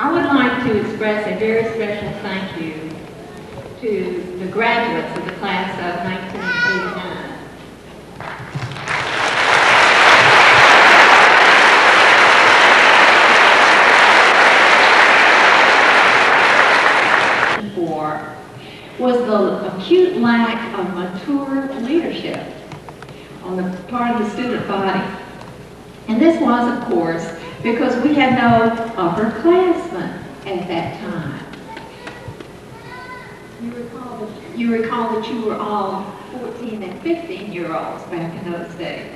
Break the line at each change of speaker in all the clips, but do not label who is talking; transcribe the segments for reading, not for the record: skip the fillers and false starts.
I would like to express a very special thank you to the graduates of the class of 1989. Was the acute lack of mature leadership on the part of the student body. And this was, of course, because we had no upperclassmen at that time. You recall that you were all 14 and 15-year-olds back in those days.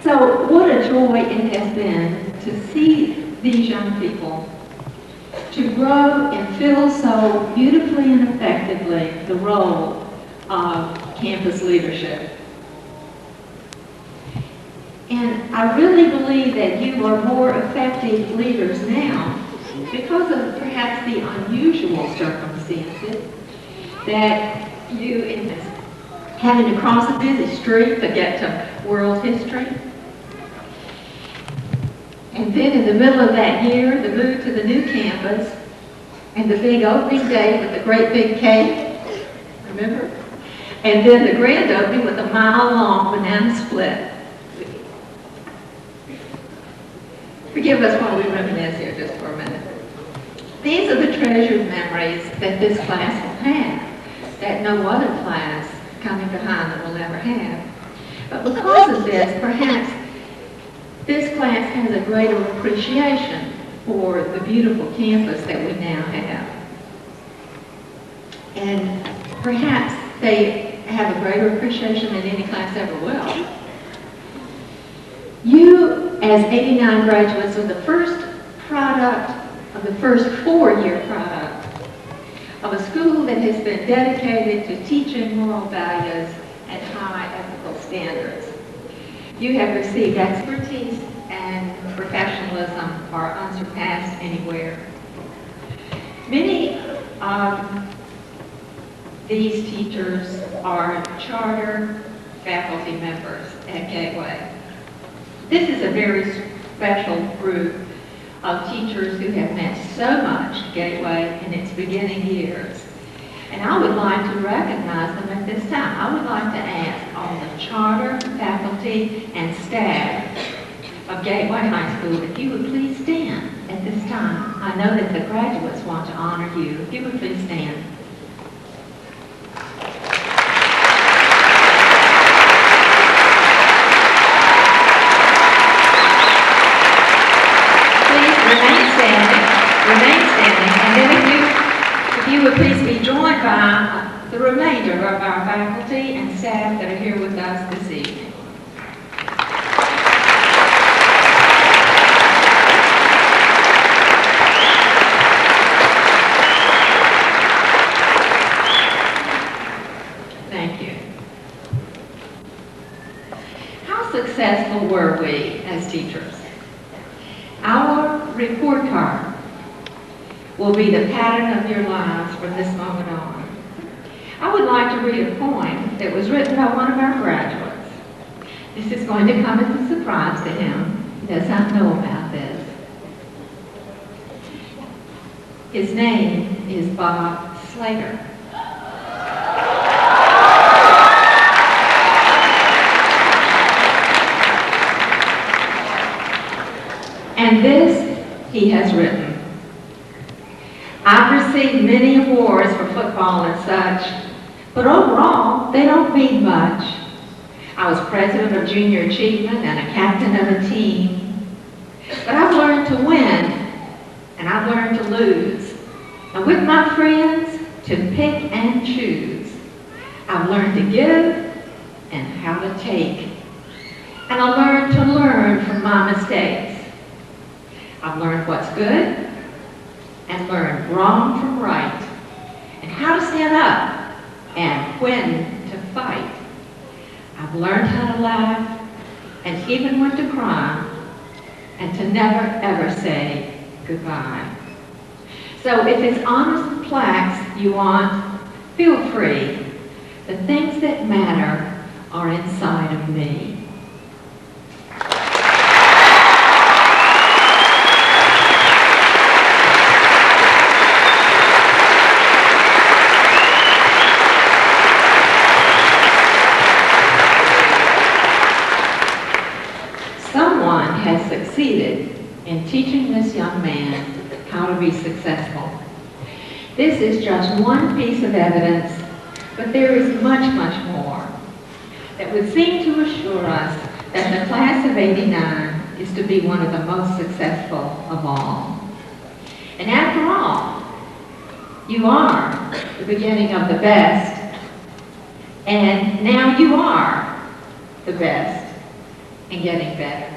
So what a joy it has been to see these young people to grow and fill so beautifully and effectively the role of campus leadership. And I really believe that you are more effective leaders now because of perhaps the unusual circumstances that you, in this, having to cross a busy street to get to world history. And then in the middle of that year, the move to the new campus and the big opening day with the great big cake, remember? And then the grand opening with a mile-long banana split. Forgive us while we reminisce here just for a minute. These are the treasured memories that this class will have, that no other class coming behind them will ever have. But because of this, perhaps this class has a greater appreciation for the beautiful campus that we now have. And perhaps they have a greater appreciation than any class ever will. You, as 89 graduates, are the first product of the first four-year product of a school that has been dedicated to teaching moral values and high ethical standards. You have received expertise and professionalism are unsurpassed anywhere. Many of these teachers are charter faculty members at Gateway. This is a very special group of teachers who have meant so much to Gateway in its beginning years. And I would like to recognize them at this time. I would like to ask all the charter faculty and staff of Gateway High School if you would please stand at this time. I know that the graduates want to honor you. If you would please stand. Please remain standing. And then if you would please be joined by the remainder of our faculty and staff that are here with us this evening. Thank you. How successful were we as teachers? Our report card will be the pattern of your lives from this moment on. I would like to read a poem that was written by one of our graduates. This is going to come as a surprise to him. He does not know about this. His name is Bob Slater. And this he has written. I've received many awards for football and such, but overall, they don't mean much. I was president of junior achievement and a captain of a team. But I've learned to win, and I've learned to lose. And with my friends, to pick and choose. I've learned to give and how to take. And I learned to learn from my mistakes. I've learned what's good and learned wrong from right, and how to stand up and when to fight. I've learned how to laugh and even when to cry, and to never ever say goodbye. So if it's honest plaques you want, feel free. The things that matter are inside of me. succeeded in teaching this young man how to be successful. This is just one piece of evidence, but there is much, much more that would seem to assure us that the class of '89 is to be one of the most successful of all. And after all, you are the beginning of the best, and now you are the best and getting better.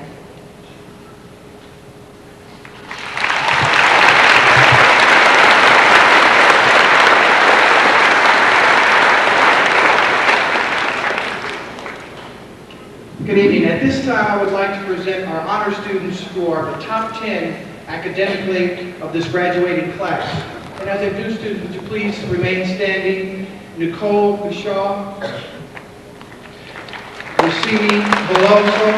Good evening. At this time, I would like to present our honor students who are the top 10 academically of this graduating class. And as I do, students, would you please remain standing? Nicole Bishaw, Kissimmee Veloso,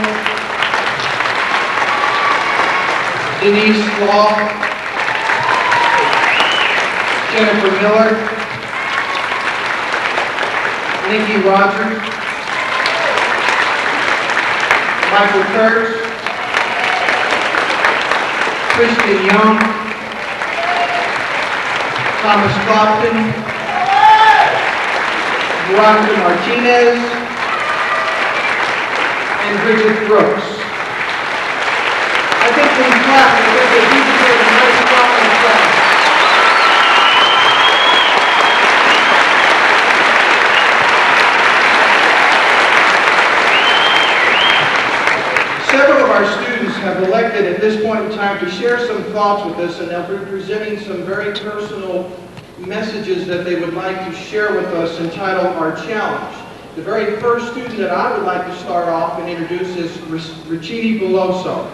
Denise Law, Jennifer Miller, Nikki Rogers, Michael Kurtz, Kristen Young, Thomas Clopton, Veronica Martinez, and Bridget Brooks. I think we clap because they do deserve a nice clap in the class. Several of our students have elected at this point in time to share some thoughts with us, and they'll be presenting some very personal messages that they would like to share with us entitled Our Challenge. The very first student that I would like to start off and introduce is Richini Veloso.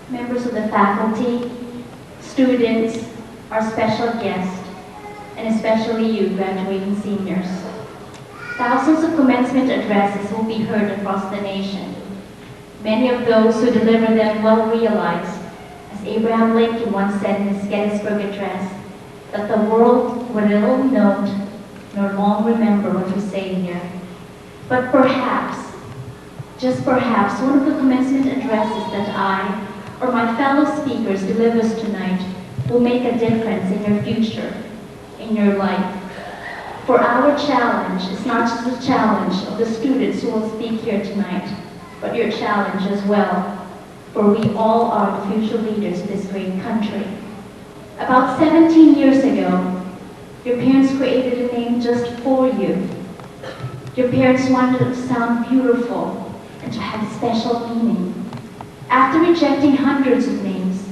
Members of the faculty, students, our special guests, and especially you, graduating seniors. Thousands of commencement addresses will be heard across the nation. Many of those who deliver them well realize, as Abraham Lincoln once said in his Gettysburg Address, that the world will little note nor long remember what we say here. But perhaps, just perhaps, one of the commencement addresses that I or my fellow speakers delivers tonight will make a difference in your future, in your life. For our challenge is not just the challenge of the students who will speak here tonight, but your challenge as well, for we all are the future leaders of this great country. About 17 years ago, your parents created a name just for you. Your parents wanted it to sound beautiful and to have a special meaning. After rejecting hundreds of names,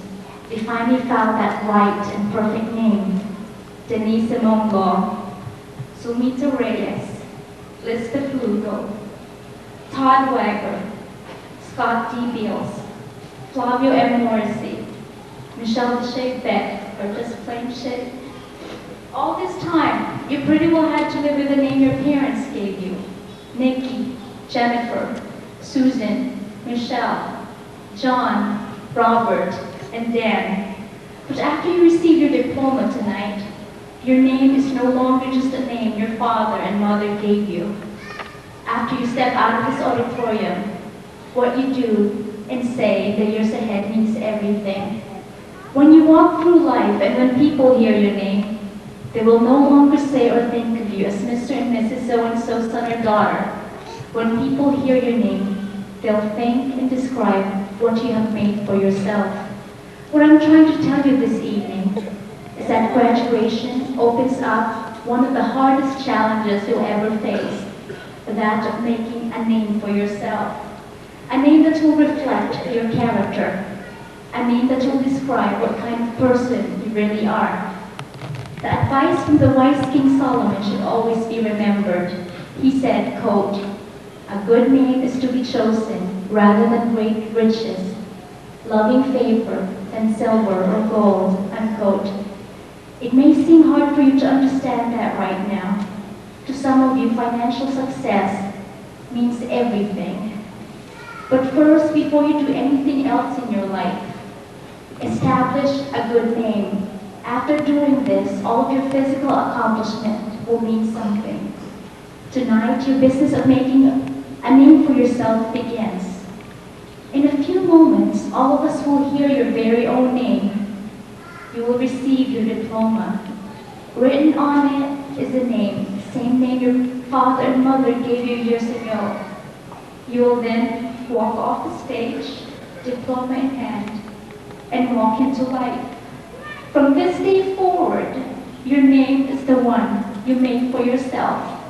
they finally found that right and perfect name. Denise Mongo, Sumita Reyes, Lisbeth Lugo, Todd Wagner, Scott D. Beals, Flavio M. Morrissey, Michelle DeShay Beck, or just plain Shay. All this time, you pretty well had to live with the name your parents gave you. Nikki, Jennifer, Susan, Michelle, John, Robert, and Dan. But after you receive your diploma tonight, your name is no longer just a name your father and mother gave you. After you step out of this auditorium, what you do and say in the years ahead means everything. When you walk through life and when people hear your name, they will no longer say or think of you as Mr. and Mrs. So-and-so son or daughter. When people hear your name, they'll think and describe what you have made for yourself. What I'm trying to tell you this evening is that graduation opens up one of the hardest challenges you'll ever face, that of making a name for yourself. A name that will reflect your character. A name that will describe what kind of person you really are. The advice from the wise King Solomon should always be remembered. He said, quote, "A good name is to be chosen rather than great riches, loving favor than silver or gold," unquote. It may seem hard for you to understand that right now. To some of you, financial success means everything. But first, before you do anything else in your life, establish a good name. After doing this, all of your physical accomplishment will mean something. Tonight, your business of making a name for yourself begins. In a few moments, all of us will hear your very own name. You will receive your diploma. Written on it is a name, the same name your father and mother gave you years ago. You will then walk off the stage, diploma in hand, and walk into life. From this day forward, your name is the one you make for yourself.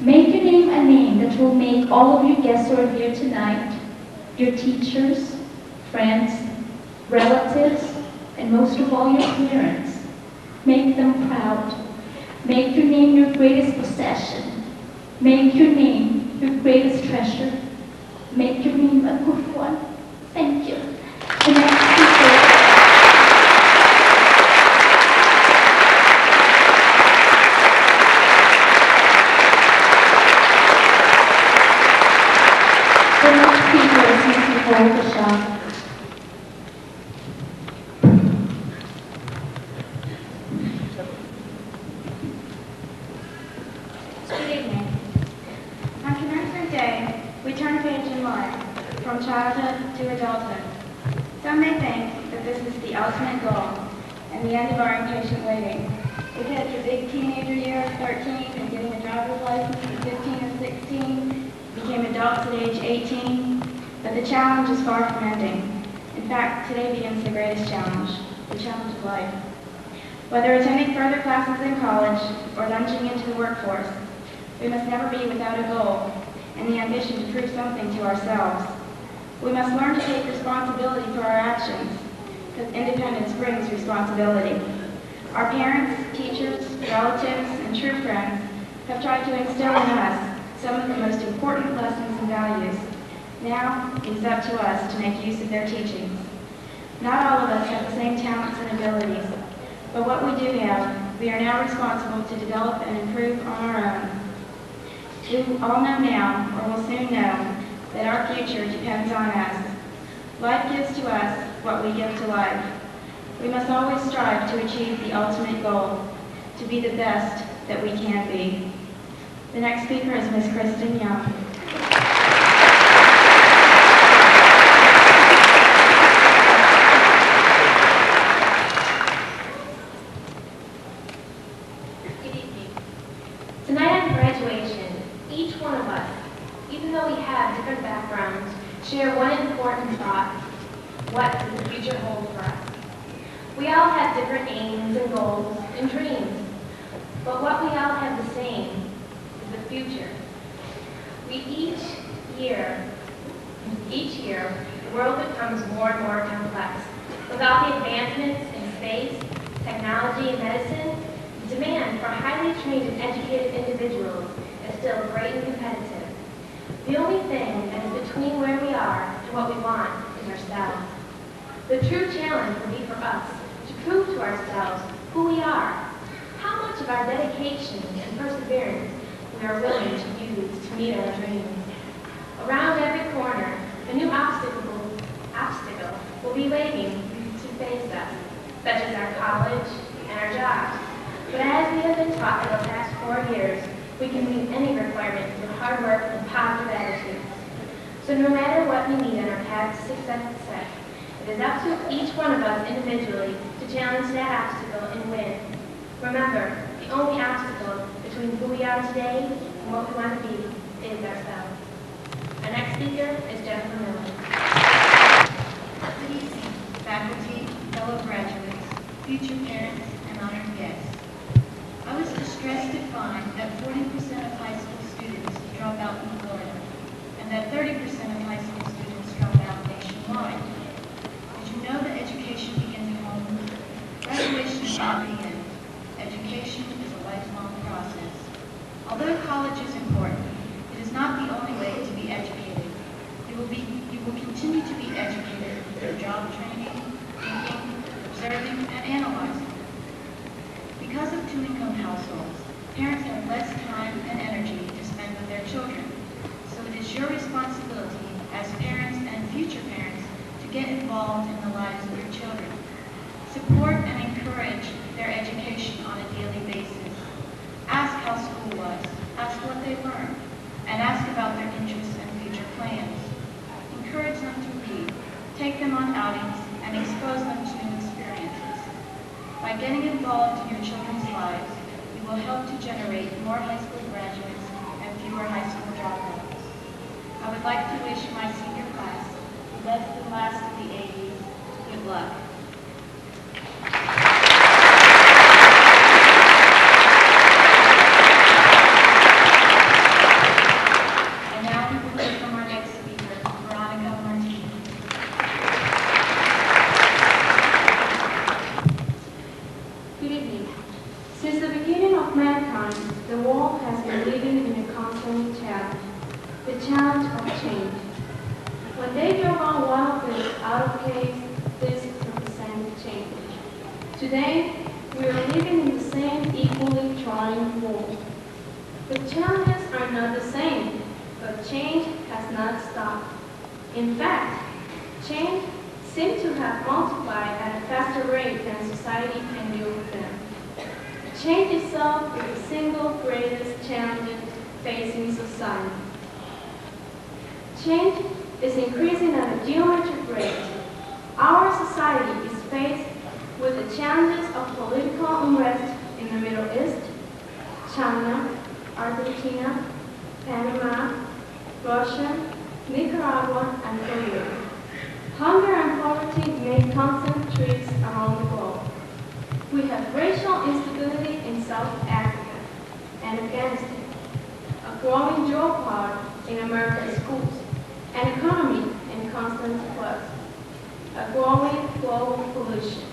Make your name a name that will make all of your guests who are here tonight, your teachers, friends, relatives, and most of all your parents, make them proud. Make your name your greatest possession. Make your name your greatest treasure. Make your name a good one. Thank you. The next speaker.
Good evening. On commencement day, we turn a page in life, from childhood to adulthood. Some may think that this is the ultimate goal and the end of our impatient waiting. We've hit the big teenager year of 13 and getting a driver's license at 15 or 16, became adults at age 18, but the challenge is far from ending. In fact, today begins the greatest challenge, the challenge of life. Whether attending further classes in college or lunging into the workforce, we must never be without a goal and the ambition to prove something to ourselves. We must learn to take responsibility for our actions, because independence brings responsibility. Our parents, teachers, relatives, and true friends have tried to instill in us some of the most important lessons and values. Now, it is up to us to make use of their teachings. Not all of us have the same talents and abilities, but what we do have, we are now responsible to develop and improve on our own. We all know now, or will soon know, that our future depends on us. Life gives to us what we give to life. We must always strive to achieve the ultimate goal, to be the best that we can be. The next speaker is Ms. Kristen Young.
Good evening. Tonight on graduation, each one of us, even though we have different backgrounds, share one important thought. What does the future hold for us? We all have different aims and goals and dreams, but what we all have the same is the future. Each year, the world becomes more and more complex. With all the advancements in space, technology, and medicine, the demand for highly trained and educated individuals is still great and competitive. The only thing that is between where we are and what we want is ourselves. The true challenge will be for us to prove to ourselves who we are, how much of our dedication and perseverance we are willing to use to meet our dreams. Around every corner, a new obstacle will be waiting to face us, such as our college and our jobs. But as we have been taught for the past 4 years, we can meet any requirement through hard work and positive attitudes. So no matter what we need on our path to success, it is up to each one of us individually to challenge that obstacle and win. Remember, the only obstacle between who we are today and what we want to be is ourselves. Our next speaker is Jennifer Miller.
Good evening, faculty, fellow graduates, future parents, and honored guests. I was distressed to find that 40% of high school students drop out in Florida, and that 30% of high school students drop out nationwide. Did you know that education begins at home? Graduation is not the end. Education is a lifelong process. Although college is important, it is not the only way to be educated. You will continue to be educated through job training, thinking, observing, and analyzing. single-income households, parents have less time and energy to spend with their children. So it is your responsibility as parents and future parents to get involved in the lives of your children. Support and encourage their education on a daily basis. Ask how school was, ask what they learned, and ask about their interests and future plans. Encourage them to read, take them on outings, and expose them to new experiences. By getting involved in your children's lives, you will help to generate more high school graduates and fewer high school dropouts. I would like to wish my senior class, the best and last of the 80s, good luck. And now we will hear from our next speaker, Veronica Martinez.
Good evening. Since the beginning of mankind, the world has been living in a constant challenge, the challenge of change. When they drove on one of the outer caves, this represented change. Today, we are living in the same equally trying world. The challenges are not the same, but change has not stopped. In fact, change seems to have multiplied at a faster rate than society can deal with them. Change itself is the single greatest challenge facing society. Change is increasing at a geometric rate. Our society is faced with the challenges of political unrest in the Middle East, China, Argentina, Panama, Russia, Nicaragua, and Korea. Hunger and poverty make constant trips around the globe. We have racial instability in South Africa and Afghanistan, a growing drug power in America's schools, an economy in constant flux, a growing global pollution.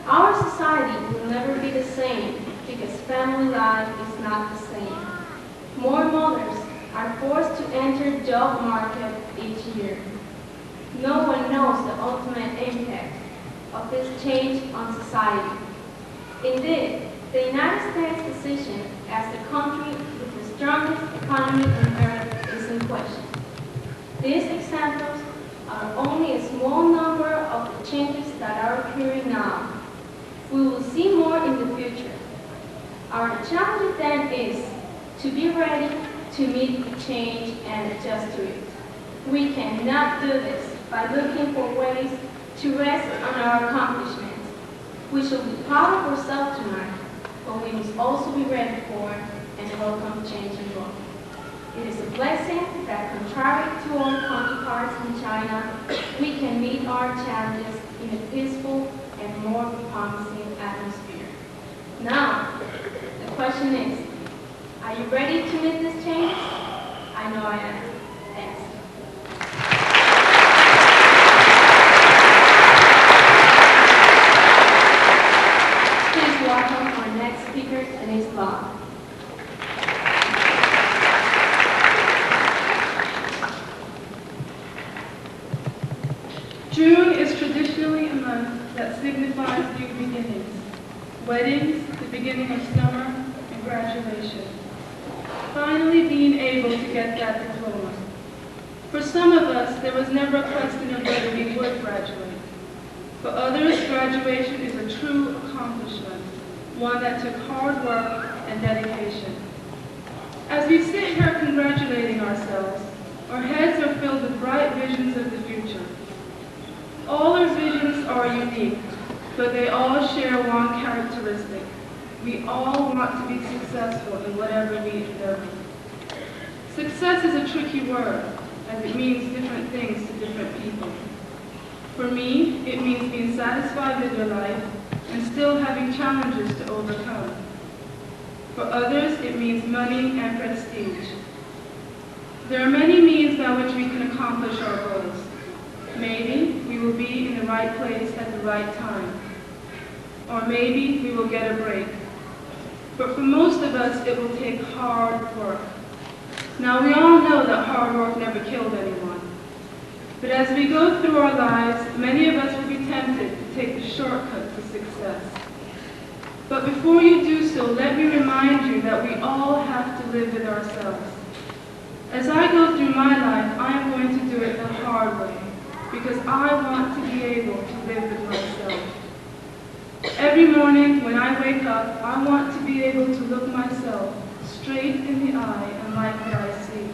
Our society will never be the same because family life is not the same. More mothers are forced to enter the job market each year. No one knows the ultimate impact of this change on society. Indeed, the United States' position as the country with the strongest economy on earth is in question. These examples are only a small number of the changes that are occurring now. We will see more in the future. Our challenge then is to be ready to meet the change and adjust to it. We cannot do this by looking for ways to rest on our accomplishments. We should be proud of ourselves tonight, but we must also be ready for and welcome change and growth. It is a blessing that, contrary to our counterparts in China, we can meet our challenges in a peaceful and more promising atmosphere. Now, the question is, are you ready to meet this change? I know I am. Thanks. Please welcome our next speaker, Denise Long.
June is traditionally a month that signifies new beginnings, weddings, the beginning of summer, and graduation. Finally being able to get that diploma. For some of us, there was never a question of whether we would graduate. For others, graduation is a true accomplishment, one that took hard work and dedication. As we sit here congratulating ourselves, our heads are filled with bright visions of the future. All our visions are unique, but they all share one characteristic. We all want to be successful in whatever we endeavor. Success is a tricky word, as it means different things to different people. For me, it means being satisfied with your life and still having challenges to overcome. For others, it means money and prestige. There are many means by which we can accomplish our goals. Maybe we will be in the right place at the right time. Or maybe we will get a break. But for most of us, it will take hard work. Now, we all know that hard work never killed anyone. But as we go through our lives, many of us will be tempted to take the shortcut to success. But before you do so, let me remind you that we all have to live with ourselves. As I go through my life, I am going to do it the hard way, because I want to be able to live with myself. Every morning when I wake up, I want to be able to look myself straight in the eye and like what I see.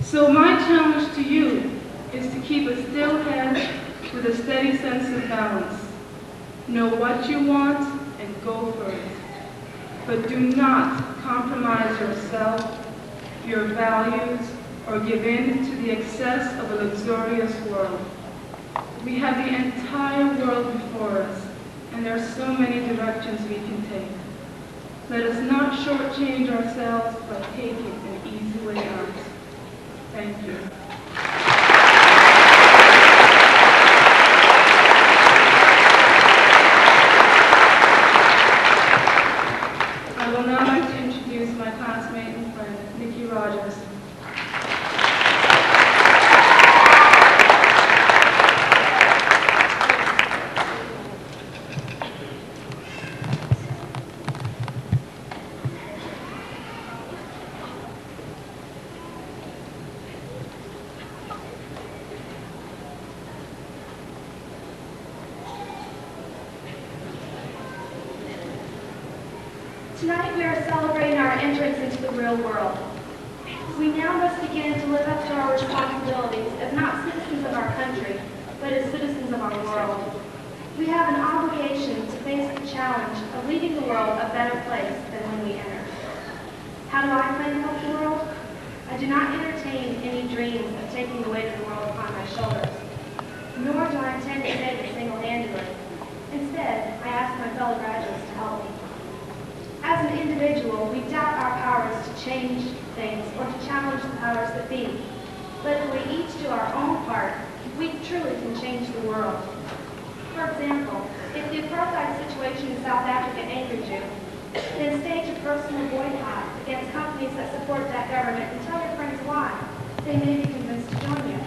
So my challenge to you is to keep a still head with a steady sense of balance. Know what you want and go for it. But do not compromise yourself, your values, or give in to the excess of a luxurious world. We have the entire world before us, and there are so many directions we can take. Let us not shortchange ourselves by taking an easy way out. Thank you. I will now like to introduce my classmate and friend, Nikki Rogers.
Tonight we are celebrating our entrance into the real world. We now must begin to live up to our responsibilities as not citizens of our country, but as citizens of our world. We have an obligation to face the challenge of leaving the world a better place than when we entered. How do I plan to help the world? I do not entertain any dreams of taking the weight of the world upon my shoulders, nor do I intend to save it single-handedly. Instead, I ask my fellow graduates to help me. As an individual, we doubt our powers to change things or to challenge the powers that be. But if we each do our own part, we truly can change the world. For example, if the apartheid situation in South Africa angered you, then stage a personal boycott against companies that support that government and tell your friends why. They may be convinced to join you.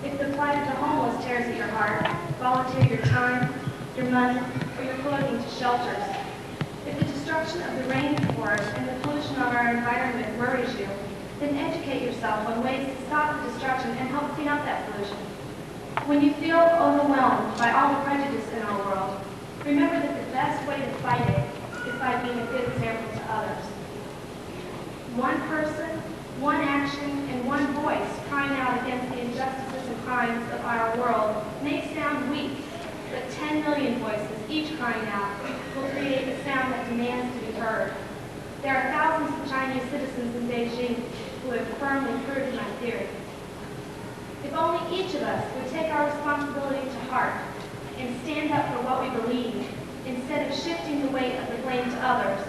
If the plight of the homeless tears at your heart, volunteer your time, your money, or your clothing to shelters. If the destruction of the rainforest and the pollution of our environment worries you, then educate yourself on ways to stop the destruction and help clean up that pollution. When you feel overwhelmed by all the prejudice in our world, remember that the best way to fight it is by being a good example to others. One person, one action, and one voice crying out against the injustices and crimes of our world may sound weak, but 10 million voices, each crying out, will create a sound that demands to be heard. There are thousands of Chinese citizens in Beijing who have firmly proved my theory. If only each of us would take our responsibility to heart and stand up for what we believe, instead of shifting the weight of the blame to others,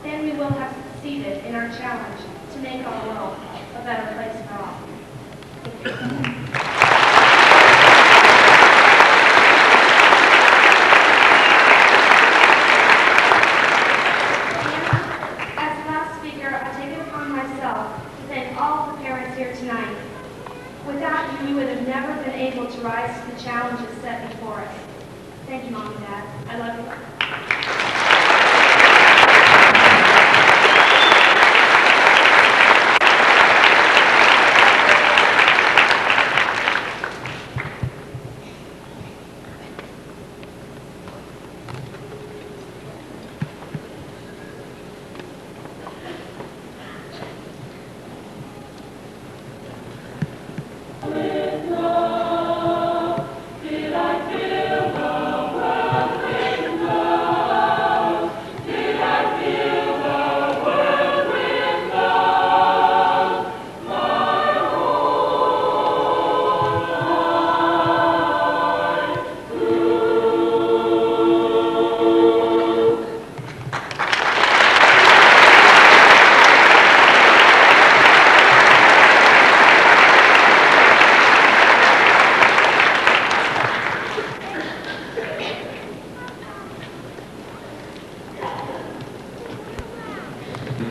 then we will have succeeded in our challenge to make our world a better place for all. Without you, we would have never been able to rise to the challenges set before us. Thank you, Mom and Dad. I love you.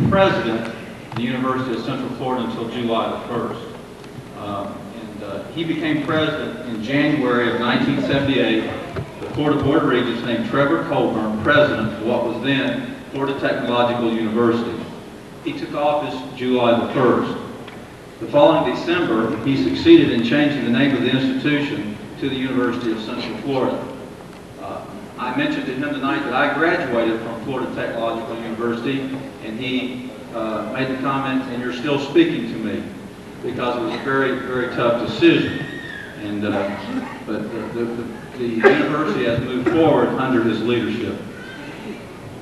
President of the University of Central Florida until July the 1st. He became president in January of 1978, the Florida Board of Regents named Trevor Colburn president of what was then Florida Technological University. He took office July the 1st. The following December, he succeeded in changing the name of the institution to the University of Central Florida. I mentioned to him tonight that I graduated from Florida Technological University, and he made the comment, and you're still speaking to me, because it was a very, very tough decision. And but the university has moved forward under his leadership.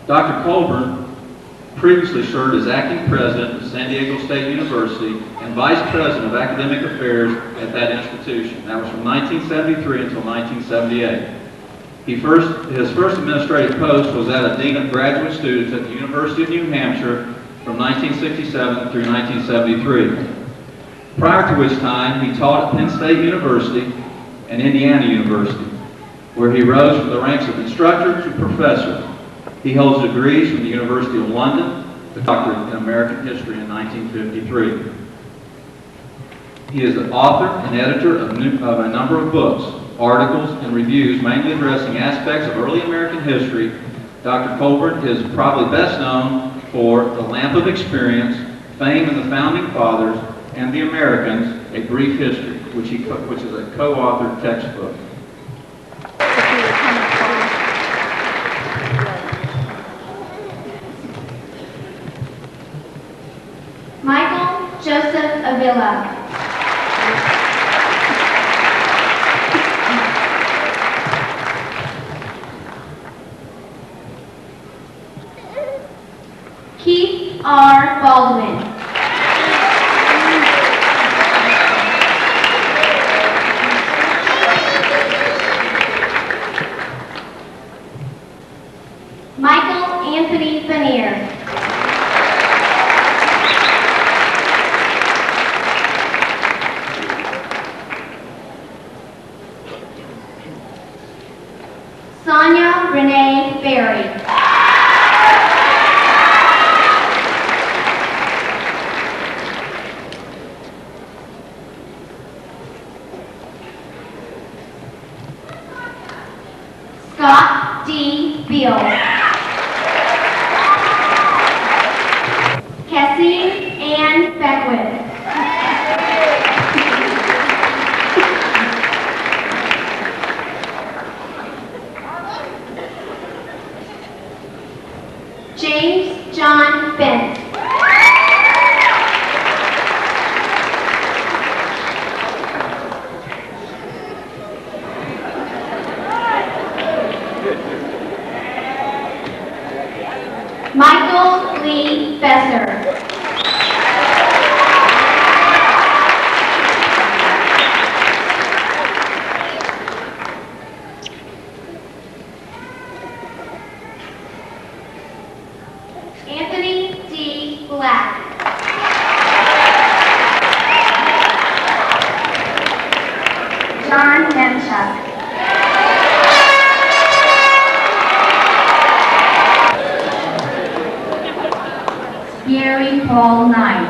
Dr. Colburn previously served as acting president of San Diego State University and vice president of academic affairs at that institution. That was from 1973 until 1978. His first administrative post was that of Dean of Graduate Students at the University of New Hampshire from 1967 through 1973. Prior to which time, he taught at Penn State University and Indiana University, where he rose from the ranks of instructor to professor. He holds degrees from the University of London, a doctorate in American history in 1953. He is the author and editor of a number of books, articles, and reviews mainly addressing aspects of early American history. Dr. Colburn is probably best known for The Lamp of Experience, Fame in the Founding Fathers, and The Americans, A Brief History, which is a co-authored textbook.
Michael Joseph Avila. Keith R. Baldwin. Michael Anthony Vanier. Sonia Renee Berry. Scott D. Beal. Cassie Ann Beckwith. James John Bent. Michael Lee Besser. Anthony D. Black. John Nemchuk. Gary Paul Knight.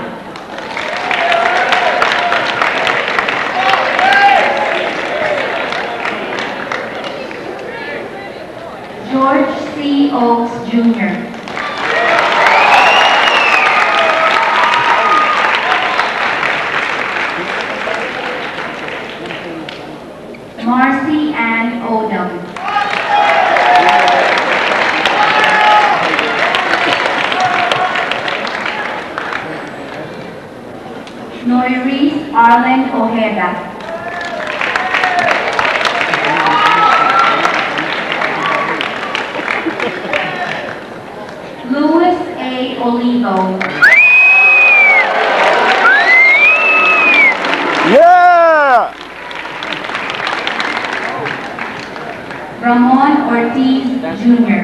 George C. Oaks Jr. Marcy Ann Odom. Noyris Arlen Ojeda. Louis A. Olivo.
Yeah!
Ramon Ortiz Jr.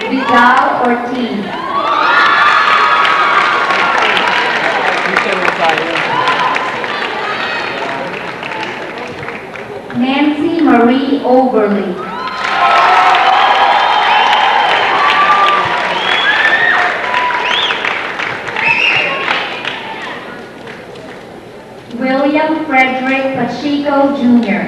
Vidal Ortiz. Nancy Marie Overly. Jr.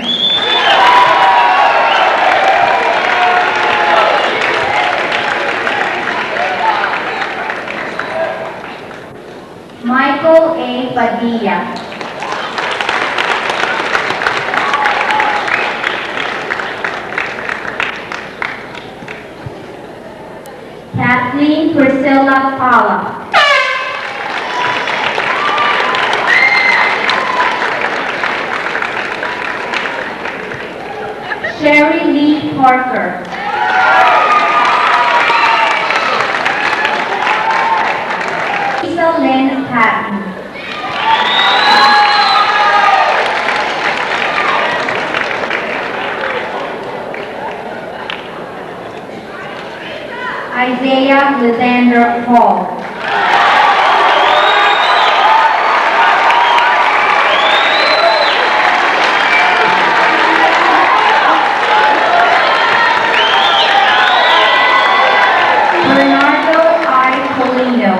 Michael A. Padilla. Kathleen Priscilla Pala. Sherry Lee Parker. Lisa Lynn Patton. Isaiah Lysander Hall. Bernardo I. Polino.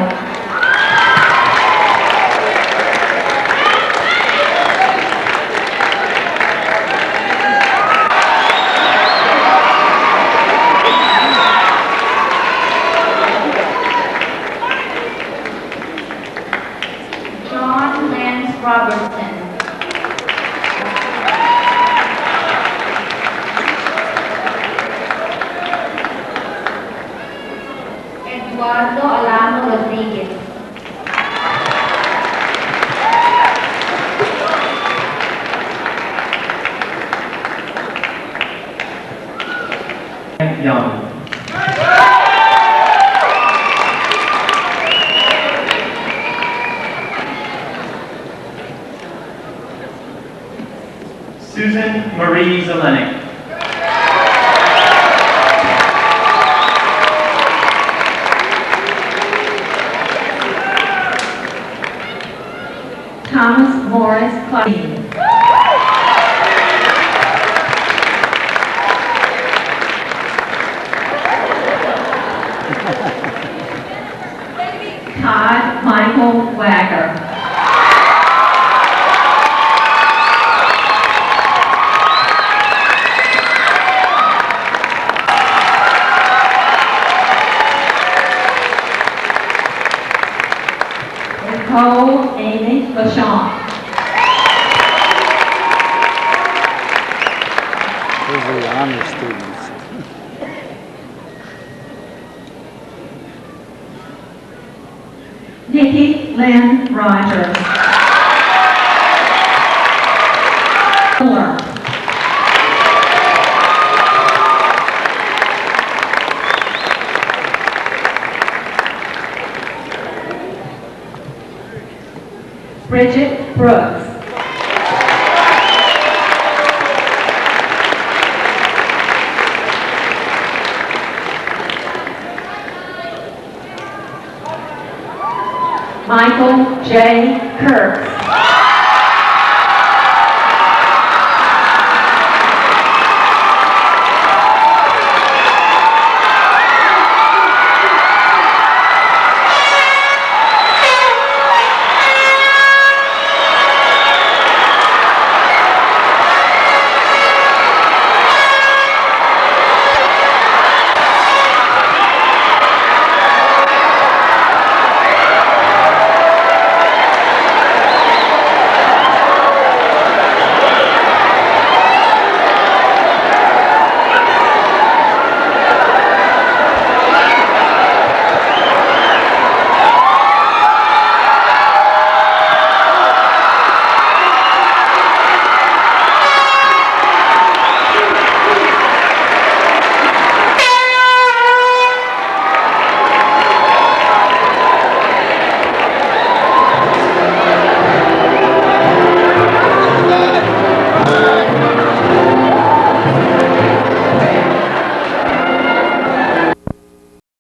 John Lance Robertson. Eduardo Alamo Rodriguez.
Young. Susan Marie Zelenik.
Thomas Morris Claudine. Todd Michael Wagger. Nicole Amy Lachon.
Those are the honor students.
Nikki Lynn Rogers. Fuller. Bridget Brooks. Michael J. Kurtz.